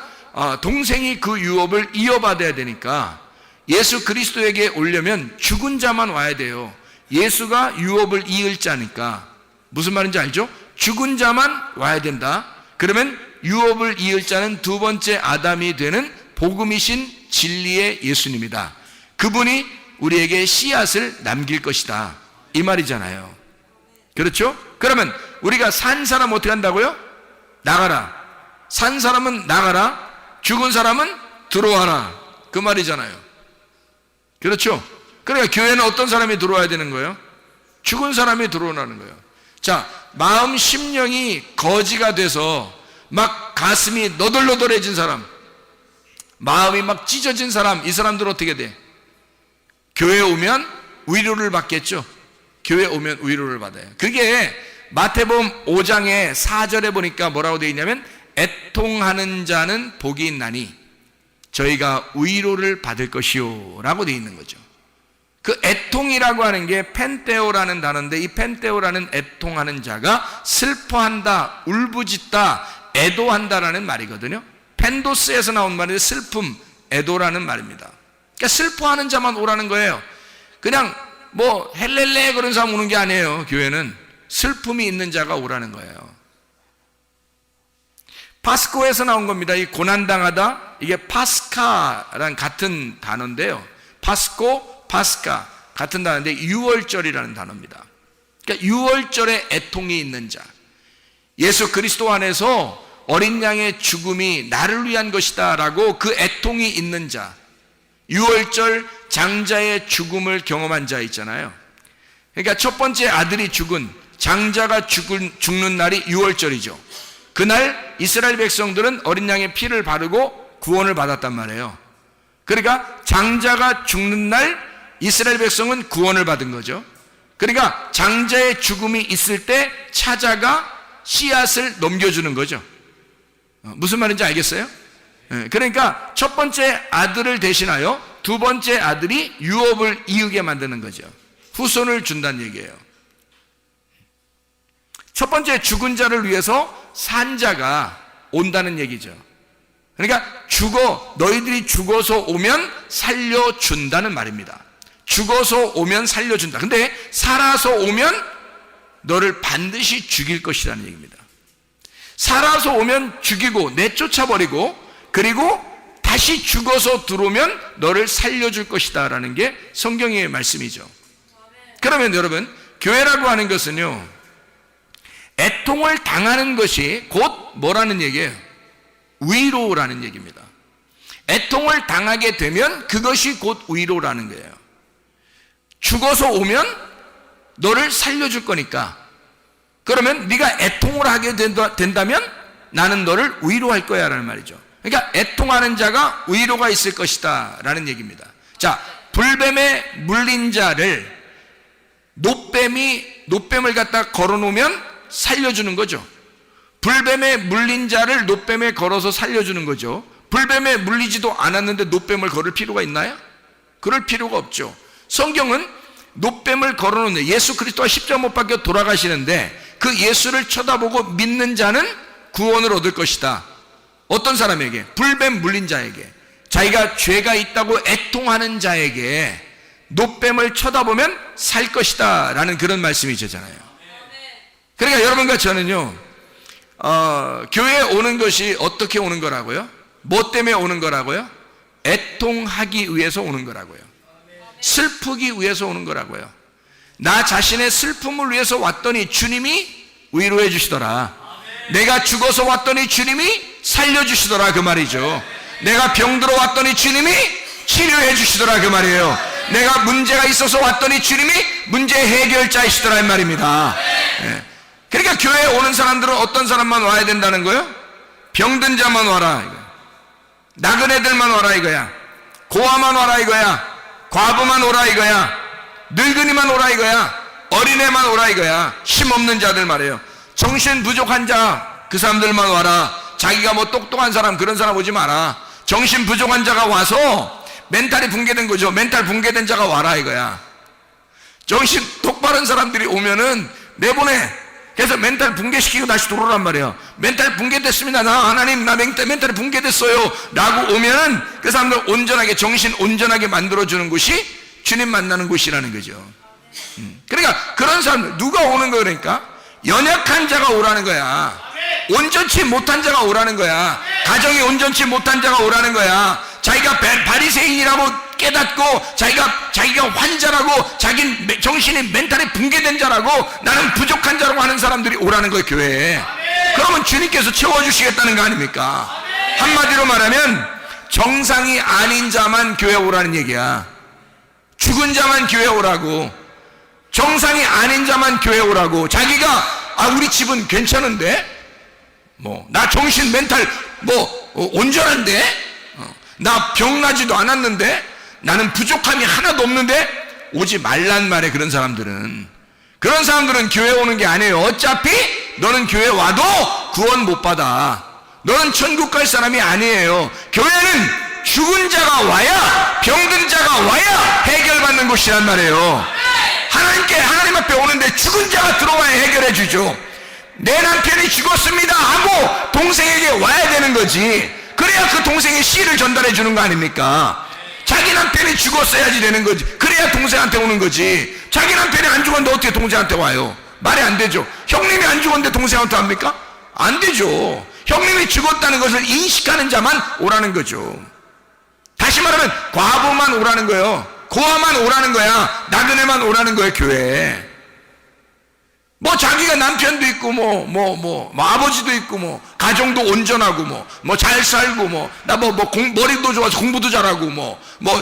동생이 그 유업을 이어받아야 되니까 예수 그리스도에게 오려면 죽은 자만 와야 돼요. 예수가 유업을 이을 자니까. 무슨 말인지 알죠? 죽은 자만 와야 된다. 그러면 유업을 이을 자는 두 번째 아담이 되는 복음이신 진리의 예수님이다. 그분이 우리에게 씨앗을 남길 것이다. 이 말이잖아요. 그렇죠? 그러면 우리가 산 사람 어떻게 한다고요? 나가라. 산 사람은 나가라. 죽은 사람은 들어와라. 그 말이잖아요. 그렇죠? 그러니까 교회는 어떤 사람이 들어와야 되는 거예요? 죽은 사람이 들어오라는 거예요. 자, 마음 심령이 거지가 돼서 막 가슴이 너덜너덜해진 사람, 마음이 막 찢어진 사람, 이 사람들은 어떻게 돼? 교회에 오면 위로를 받겠죠. 교회에 오면 위로를 받아요. 그게 마태복음 5장의 4절에 보니까 뭐라고 되어 있냐면, 애통하는 자는 복이 있나니 저희가 위로를 받을 것이요 라고 되어 있는 거죠. 그 애통이라고 하는 게 펜테오라는 단어인데, 이 펜테오라는 애통하는 자가 슬퍼한다, 울부짖다, 애도한다라는 말이거든요. 펜도스에서 나온 말이 슬픔, 애도라는 말입니다. 그러니까 슬퍼하는 자만 오라는 거예요. 그냥 뭐 헬렐레 그런 사람 오는 게 아니에요. 교회는 슬픔이 있는 자가 오라는 거예요. 파스코에서 나온 겁니다. 이 고난당하다, 이게 파스카랑 같은 단어인데요. 파스코, 파스카 같은 단어인데 유월절이라는 단어입니다. 그러니까 유월절에 애통이 있는 자, 예수 그리스도 안에서 어린 양의 죽음이 나를 위한 것이다 라고 그 애통이 있는 자, 유월절 장자의 죽음을 경험한 자 있잖아요. 그러니까 첫 번째 아들이 죽은, 장자가 죽는 날이 유월절이죠. 그날 이스라엘 백성들은 어린 양의 피를 바르고 구원을 받았단 말이에요. 그러니까 장자가 죽는 날 이스라엘 백성은 구원을 받은 거죠. 그러니까 장자의 죽음이 있을 때 차자가 씨앗을 넘겨주는 거죠. 무슨 말인지 알겠어요? 그러니까 첫 번째 아들을 대신하여 두 번째 아들이 유업을 이으게 만드는 거죠. 후손을 준다는 얘기예요. 첫 번째 죽은 자를 위해서 산자가 온다는 얘기죠. 그러니까 너희들이 죽어서 오면 살려준다는 말입니다. 죽어서 오면 살려준다. 근데 살아서 오면 너를 반드시 죽일 것이라는 얘기입니다. 살아서 오면 죽이고 내쫓아버리고, 그리고 다시 죽어서 들어오면 너를 살려줄 것이다 라는 게 성경의 말씀이죠. 그러면 여러분, 교회라고 하는 것은요, 애통을 당하는 것이 곧 뭐라는 얘기예요? 위로라는 얘기입니다. 애통을 당하게 되면 그것이 곧 위로라는 거예요. 죽어서 오면 너를 살려줄 거니까, 그러면 네가 애통을 하게 된다면 나는 너를 위로할 거야 라는 말이죠. 그러니까 애통하는 자가 위로가 있을 것이다 라는 얘기입니다. 자, 불뱀에 물린 자를 노뱀을 갖다 걸어놓으면 살려주는 거죠. 불뱀에 물린 자를 노뱀에 걸어서 살려주는 거죠. 불뱀에 물리지도 않았는데 노뱀을 걸을 필요가 있나요? 그럴 필요가 없죠. 성경은 노뱀을 걸어놓는, 예수 그리스도가 십자가 못 박혀 돌아가시는데 그 예수를 쳐다보고 믿는 자는 구원을 얻을 것이다. 어떤 사람에게? 불뱀 물린 자에게, 자기가 죄가 있다고 애통하는 자에게 노뱀을 쳐다보면 살 것이다 라는 그런 말씀이잖아요. 그러니까 여러분과 저는요, 교회에 오는 것이 어떻게 오는 거라고요? 뭐 때문에 오는 거라고요? 애통하기 위해서 오는 거라고요. 슬프기 위해서 오는 거라고요. 나 자신의 슬픔을 위해서 왔더니 주님이 위로해 주시더라. 내가 죽어서 왔더니 주님이 살려주시더라 그 말이죠. 내가 병들어 왔더니 주님이 치료해 주시더라 그 말이에요. 내가 문제가 있어서 왔더니 주님이 문제 해결자이시더라 이 말입니다. 그러니까 교회에 오는 사람들은 어떤 사람만 와야 된다는 거예요? 병든 자만 와라 이거. 나그네들만 와라 이거야. 고아만 와라 이거야. 과부만 오라 이거야. 늙은이만 오라 이거야. 어린애만 오라 이거야. 힘없는 자들 말이에요. 정신 부족한 자, 그 사람들만 와라. 자기가 뭐 똑똑한 사람, 그런 사람 오지 마라. 정신 부족한 자가 와서 멘탈이 붕괴된 거죠. 멘탈 붕괴된 자가 와라 이거야. 정신 똑바른 사람들이 오면은 내보내. 그래서 멘탈 붕괴시키고 다시 들어오란 말이에요. 멘탈 붕괴됐습니다. 나 하나님, 나 멘탈이 붕괴됐어요 라고 오면은 그 사람들 온전하게, 정신 온전하게 만들어주는 곳이 주님 만나는 곳이라는 거죠. 그러니까 그런 사람들, 누가 오는 거 그러니까? 연약한 자가 오라는 거야. 온전치 못한 자가 오라는 거야. 가정이 온전치 못한 자가 오라는 거야. 자기가 바리새인이라고 깨닫고 자기가 환자라고, 자기 정신이 멘탈이 붕괴된 자라고, 나는 부족한 자라고 하는 사람들이 오라는 거예요 교회에. 그러면 주님께서 채워주시겠다는 거 아닙니까? 한마디로 말하면 정상이 아닌 자만 교회 오라는 얘기야. 죽은 자만 교회 오라고, 정상이 아닌 자만 교회 오라고. 자기가 우리 집은 괜찮은데, 나 정신 멘탈 온전한데, 나 병나지도 않았는데, 나는 부족함이 하나도 없는데 오지 말란 말이에요. 그런 사람들은 교회 오는 게 아니에요. 어차피 너는 교회 와도 구원 못 받아. 너는 천국 갈 사람이 아니에요. 교회는 죽은 자가 와야, 병든 자가 와야 해결받는 곳이란 말이에요. 하나님 앞에 오는데 죽은 자가 들어와야 해결해 주죠. 내 남편이 죽었습니다 하고 동생에게 와야 되는 거지. 그래야 그 동생의 씨를 전달해 주는 거 아닙니까? 자기 남편이 죽었어야지 되는 거지. 그래야 동생한테 오는 거지. 자기 남편이 안 죽었는데 어떻게 동생한테 와요? 말이 안 되죠. 형님이 안 죽었는데 동생한테 합니까? 안 되죠. 형님이 죽었다는 것을 인식하는 자만 오라는 거죠. 다시 말하면 과부만 오라는 거예요. 고아만 오라는 거야. 나그네만 오라는 거예요. 교회에 자기가 남편도 있고 아버지도 있고 가정도 온전하고 잘 살고 머리도 좋아서 공부도 잘하고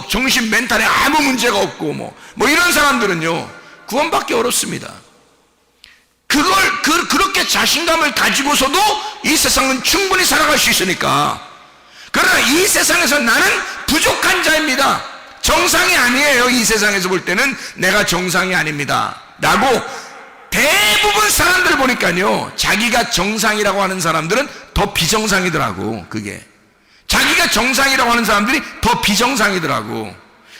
정신 멘탈에 아무 문제가 없고 이런 사람들은요 구원받기 어렵습니다. 그렇게 자신감을 가지고서도 이 세상은 충분히 살아갈 수 있으니까. 그러나 이 세상에서 나는 부족한 자입니다, 정상이 아니에요. 이 세상에서 볼 때는 내가 정상이 아닙니다 라고 대부분 사람들 보니까요, 자기가 정상이라고 하는 사람들은 더 비정상이더라고. 그게 자기가 정상이라고 하는 사람들이 더 비정상이더라고.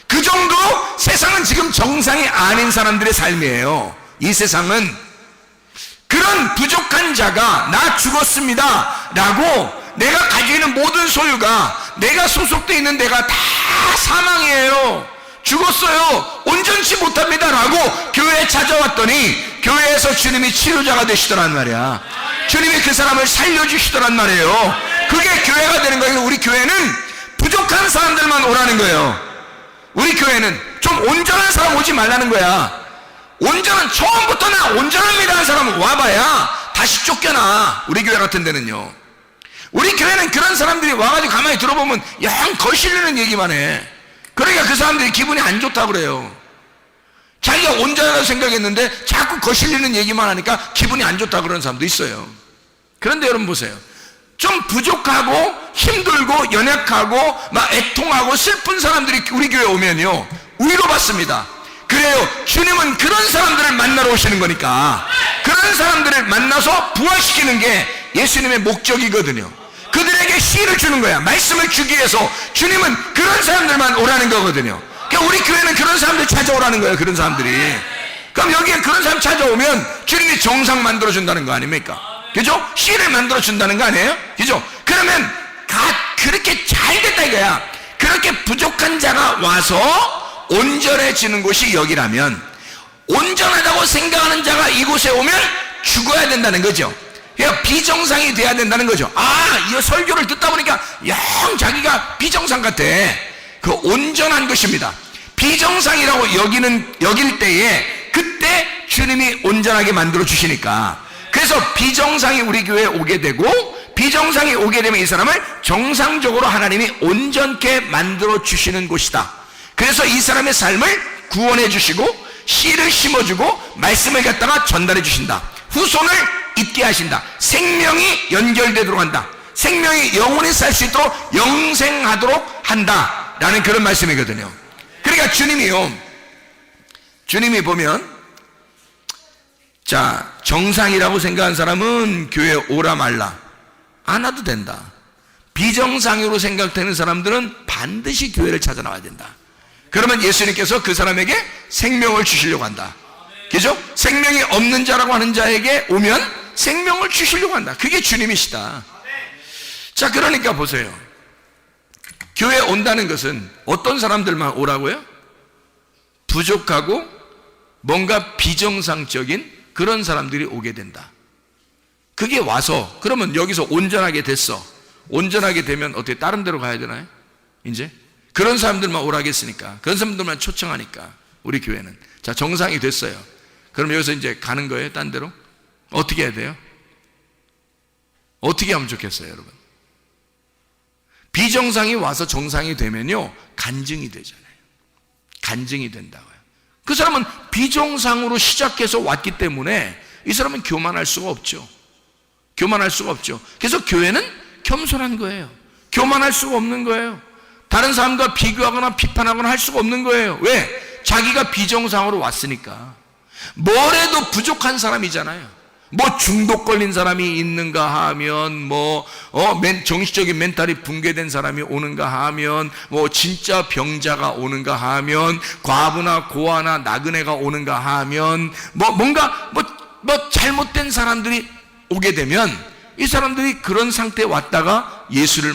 그 정도로 세상은 지금 정상이 아닌 사람들의 삶이에요. 이 세상은 그런 부족한 자가 나 죽었습니다 라고, 내가 가지고 있는 모든 소유가, 내가 소속되어 있는 데가 다 사망이에요, 죽었어요, 온전치 못합니다 라고 교회에 찾아왔더니 교회에서 주님이 치료자가 되시더란 말이야. 주님이 그 사람을 살려주시더란 말이에요. 그게 교회가 되는 거예요. 우리 교회는 부족한 사람들만 오라는 거예요. 우리 교회는 좀 온전한 사람 오지 말라는 거야. 처음부터 나 온전합니다 하는 사람은 와봐야 다시 쫓겨나. 우리 교회 같은 데는요, 우리 교회는 그런 사람들이 와가지고 가만히 들어보면 영 거실리는 얘기만 해. 그러니까 그 사람들이 기분이 안 좋다고 그래요. 자기가 온전하다고 생각했는데 자꾸 거실리는 얘기만 하니까 기분이 안 좋다고 그러는 사람도 있어요. 그런데 여러분 보세요. 좀 부족하고 힘들고 연약하고 애통하고 슬픈 사람들이 우리 교회에 오면요 위로받습니다. 그래요. 주님은 그런 사람들을 만나러 오시는 거니까 그런 사람들을 만나서 부활시키는 게 예수님의 목적이거든요. 그들에게 씨를 주는 거야. 말씀을 주기 위해서 주님은 그런 사람들만 오라는 거거든요. 그러니까 우리 교회는 그런 사람들 찾아오라는 거예요. 그런 사람들이. 그럼 여기에 그런 사람 찾아오면 주님이 정상 만들어준다는 거 아닙니까? 그죠? 씨를 만들어준다는 거 아니에요? 그죠? 그러면 그렇게 잘 됐다 이거야. 그렇게 부족한 자가 와서 온전해지는 곳이 여기라면, 온전하다고 생각하는 자가 이곳에 오면 죽어야 된다는 거죠. 그러니까 비정상이 돼야 된다는 거죠. 이 설교를 듣다 보니까 영 자기가 비정상 같아. 그 온전한 것입니다. 비정상이라고 여길 때에 그때 주님이 온전하게 만들어 주시니까. 그래서 비정상이 우리 교회에 오게 되고, 비정상이 오게 되면 이 사람을 정상적으로 하나님이 온전케 만들어 주시는 곳이다. 그래서 이 사람의 삶을 구원해 주시고 씨를 심어주고 말씀을 갖다가 전달해 주신다. 후손을 있게 하신다. 생명이 연결되도록 한다. 생명이 영원히 살 수 있도록 영생하도록 한다 라는 그런 말씀이거든요. 그러니까 주님이 보면, 자, 정상이라고 생각한 사람은 교회에 오라 말라 안 와도 된다. 비정상으로 생각되는 사람들은 반드시 교회를 찾아 나와야 된다. 그러면 예수님께서 그 사람에게 생명을 주시려고 한다. 그죠? 생명이 없는 자라고 하는 자에게 오면 생명을 주시려고 한다. 그게 주님이시다. 자, 그러니까 보세요. 교회에 온다는 것은 어떤 사람들만 오라고요? 부족하고 뭔가 비정상적인 그런 사람들이 오게 된다. 그게 와서, 그러면 여기서 온전하게 됐어. 온전하게 되면 어떻게 다른 데로 가야 되나요? 이제 그런 사람들만 오라겠으니까, 그런 사람들만 초청하니까 우리 교회는. 자, 정상이 됐어요. 그럼 여기서 이제 가는 거예요? 딴 데로? 어떻게 해야 돼요? 어떻게 하면 좋겠어요, 여러분? 비정상이 와서 정상이 되면요 간증이 되잖아요. 간증이 된다고요. 그 사람은 비정상으로 시작해서 왔기 때문에 이 사람은 교만할 수가 없죠. 교만할 수가 없죠. 그래서 교회는 겸손한 거예요. 교만할 수가 없는 거예요. 다른 사람과 비교하거나 비판하거나 할 수가 없는 거예요. 왜? 자기가 비정상으로 왔으니까. 뭘 해도 부족한 사람이잖아요. 뭐 중독 걸린 사람이 있는가 하면 정신적인 멘탈이 붕괴된 사람이 오는가 하면 진짜 병자가 오는가 하면 과부나 고아나 나그네가 오는가 하면 뭔가 잘못된 사람들이 오게 되면 이 사람들이 그런 상태에 왔다가 예수를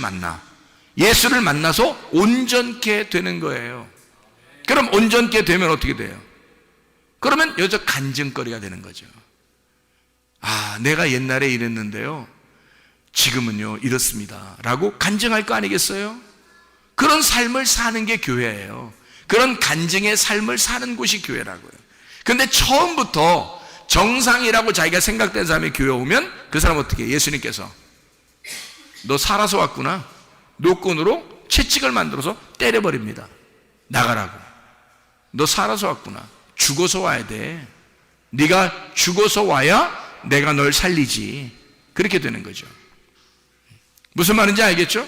만나서 온전케 되는 거예요. 그럼 온전케 되면 어떻게 돼요? 그러면 여기서 간증거리가 되는 거죠. 내가 옛날에 이랬는데요, 지금은요 이렇습니다 라고 간증할 거 아니겠어요? 그런 삶을 사는 게 교회예요. 그런 간증의 삶을 사는 곳이 교회라고요. 그런데 처음부터 정상이라고 자기가 생각된 사람이 교회 오면 그 사람 어떻게 해요? 예수님께서 너 살아서 왔구나, 노끈으로 채찍을 만들어서 때려버립니다. 나가라고. 너 살아서 왔구나. 죽어서 와야 돼. 네가 죽어서 와야 내가 널 살리지. 그렇게 되는 거죠. 무슨 말인지 알겠죠?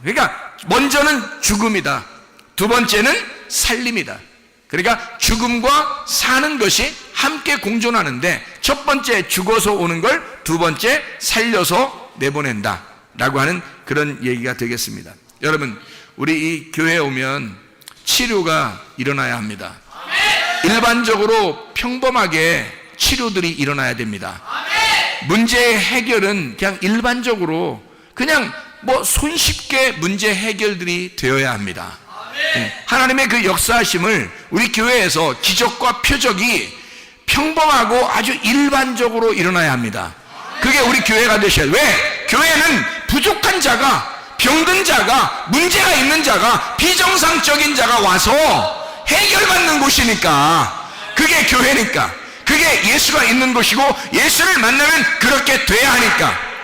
그러니까 먼저는 죽음이다. 두 번째는 살림이다. 그러니까 죽음과 사는 것이 함께 공존하는데 첫 번째 죽어서 오는 걸 두 번째 살려서 내보낸다 라고 하는 그런 얘기가 되겠습니다. 여러분, 우리 이 교회에 오면 치료가 일어나야 합니다. 일반적으로 평범하게 치료들이 일어나야 됩니다. 문제의 해결은 그냥 일반적으로 그냥 손쉽게 문제 해결들이 되어야 합니다. 하나님의 그 역사하심을 우리 교회에서 기적과 표적이 평범하고 아주 일반적으로 일어나야 합니다. 그게 우리 교회가 되셔야 돼요. 왜? 교회는 부족한 자가, 병든 자가, 문제가 있는 자가, 비정상적인 자가 와서 해결받는 곳이니까, 그게 교회니까, 그게 예수가 있는 곳이고 예수를 만나면 그렇게 돼야 하니까.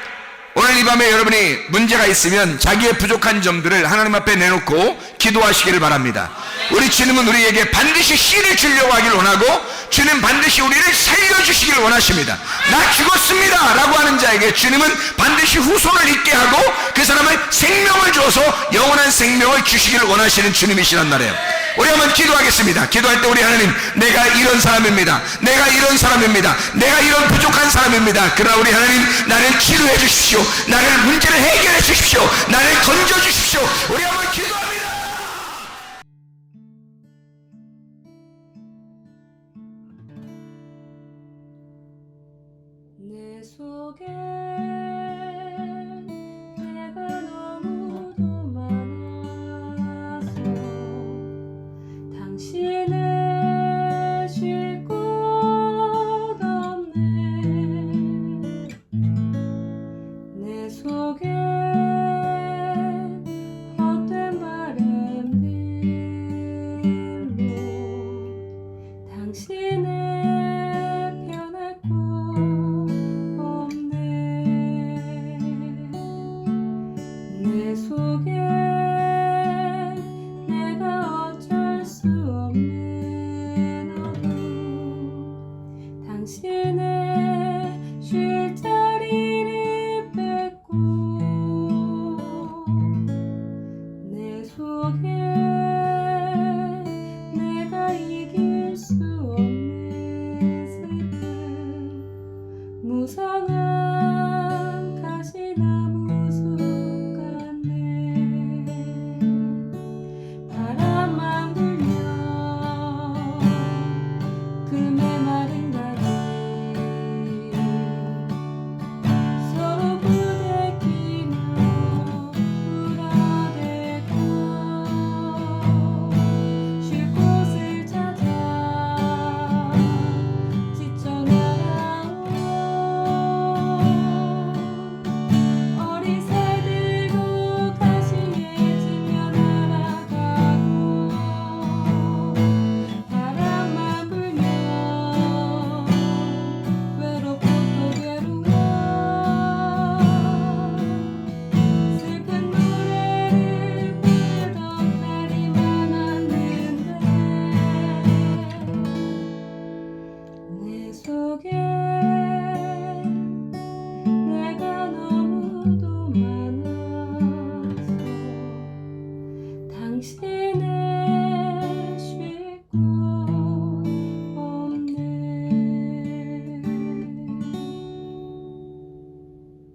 오늘 이 밤에 여러분이 문제가 있으면 자기의 부족한 점들을 하나님 앞에 내놓고 기도하시기를 바랍니다. 우리 주님은 우리에게 반드시 씨를 주려고 하길 원하고, 주님 반드시 우리를 살려주시길 원하십니다. 나 죽었습니다 라고 하는 자에게 주님은 반드시 후손을 있게 하고 그 사람을 생명을 주어서 영원한 생명을 주시길 원하시는 주님이시란 말이에요. 우리 한번 기도하겠습니다. 기도할 때 우리 하나님, 내가 이런 사람입니다. 내가 이런 사람입니다. 내가 이런 부족한 사람입니다. 그러나 우리 하나님, 나를 치료해 주십시오. 나를 문제를 해결해 주십시오. 나를 건져 주십시오. 우리 한번 기도합니다. 내 속에 내가 너무도 많아서 당신을 쉴 곳 없네. 내 속에 헛된 당신의